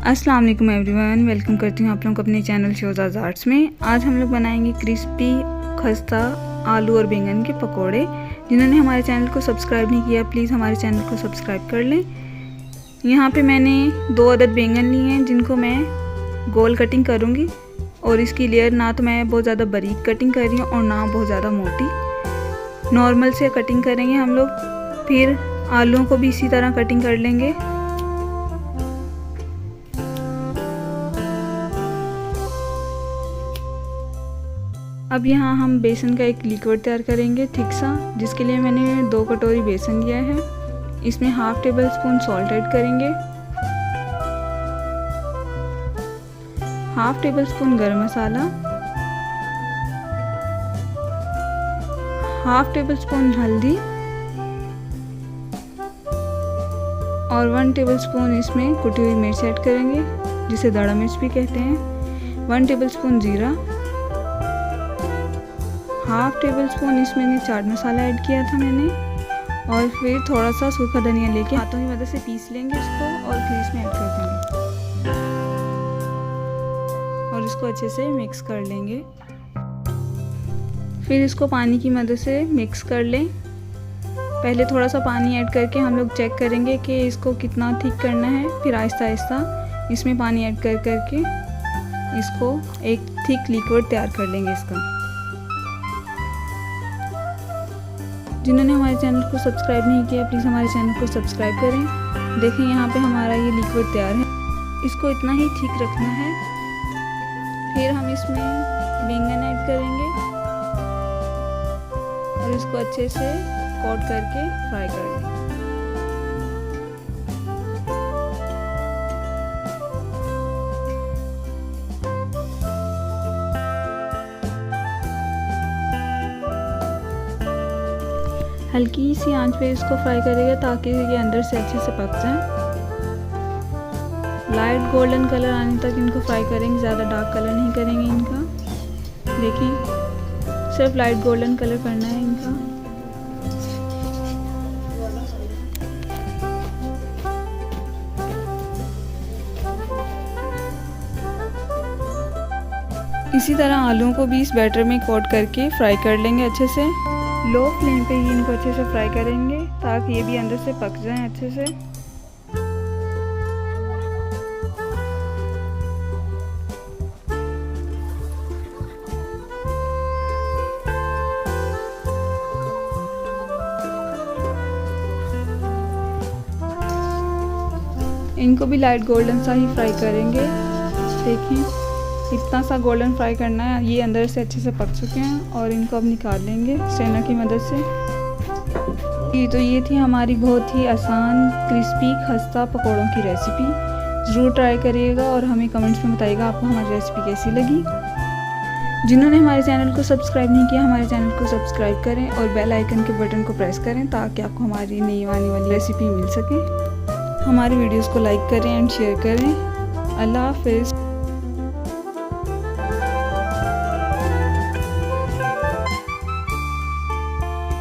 अस्सलाम वालेकुम everyone, welcome करती हूँ आप लोगों को अपने चैनल शोज़ाज़ आर्ट्स में। आज हम लोग बनाएंगे क्रिस्पी खस्ता आलू और बैंगन के पकोड़े। जिन्होंने हमारे चैनल को सब्सक्राइब नहीं किया प्लीज़ हमारे चैनल को सब्सक्राइब कर लें। यहाँ पे मैंने 2 अदद बैंगन लिए हैं जिनको मैं गोल कटिंग करूँगी और इसकी लेयर ना तो मैं बहुत ज़्यादा बारीक कटिंग कर रही हूँ और ना बहुत ज़्यादा मोटी, नॉर्मल से कटिंग करेंगे हम लोग। फिर आलूओं को भी इसी तरह कटिंग कर लेंगे। अब यहाँ हम बेसन का एक लिक्विड तैयार करेंगे थिक सा, जिसके लिए मैंने 2 कटोरी बेसन लिया है। इसमें half table spoon salt add करेंगे, हाफ टेबल स्पून गरम मसाला, हाफ टेबल स्पून हल्दी और 1 टेबल स्पून इसमें कुटी हुई मिर्च ऐड करेंगे, जिसे दड़ा मिर्च भी कहते हैं। 1 टेबल स्पून जीरा, हाफ टेबल स्पून इसमें चाट मसाला ऐड किया था मैंने, और फिर थोड़ा सा सूखा धनिया लेके हाथों की मदद से पीस लेंगे इसको और फिर इसमें ऐड कर देंगे और इसको अच्छे से मिक्स कर लेंगे। फिर इसको पानी की मदद से मिक्स कर लें। पहले थोड़ा सा पानी ऐड करके हम लोग चेक करेंगे कि इसको कितना थिक करना है। फिर आहिस्ता आहिस्ता इसमें पानी ऐड कर करके इसको एक थिक लिक्विड तैयार कर लेंगे इसका। जिन्होंने हमारे चैनल को सब्सक्राइब नहीं किया प्लीज़ हमारे चैनल को सब्सक्राइब करें। देखें यहाँ पे हमारा ये लिक्विड तैयार है, इसको इतना ही ठीक रखना है। फिर हम इसमें बैंगन ऐड करेंगे और इसको अच्छे से कोट करके फ्राई कर लेंगे। हल्की सी आंच पे इसको फ्राई करेगा ताकि ये अंदर से अच्छे से पक जाए। लाइट गोल्डन कलर आने तक इनको फ्राई करेंगे, ज़्यादा डार्क कलर नहीं करेंगे इनका। देखिए सिर्फ लाइट गोल्डन कलर करना है इनका। इसी तरह आलूओं को भी इस बैटर में कोट करके फ्राई कर लेंगे अच्छे से। लो फ्लेम पे ही इनको अच्छे से फ्राई करेंगे ताकि ये भी अंदर से पक जाएं अच्छे से। इनको भी लाइट गोल्डन सा ही फ्राई करेंगे। देखिए इतना सा गोल्डन फ्राई करना है, ये अंदर से अच्छे से पक चुके हैं और इनको अब निकाल लेंगे स्ट्रेनर की मदद से। तो ये थी हमारी बहुत ही आसान क्रिस्पी खस्ता पकौड़ों की रेसिपी। ज़रूर ट्राई करिएगा और हमें कमेंट्स में बताइएगा आपको हमारी रेसिपी कैसी लगी। जिन्होंने हमारे चैनल को सब्सक्राइब नहीं किया हमारे चैनल को सब्सक्राइब करें और बेल आइकन के बटन को प्रेस करें ताकि आपको हमारी नई आने वाली रेसिपी मिल सके। हमारी वीडियोज़ को लाइक करें एंड शेयर करें। अल्लाह हाफ़िज़।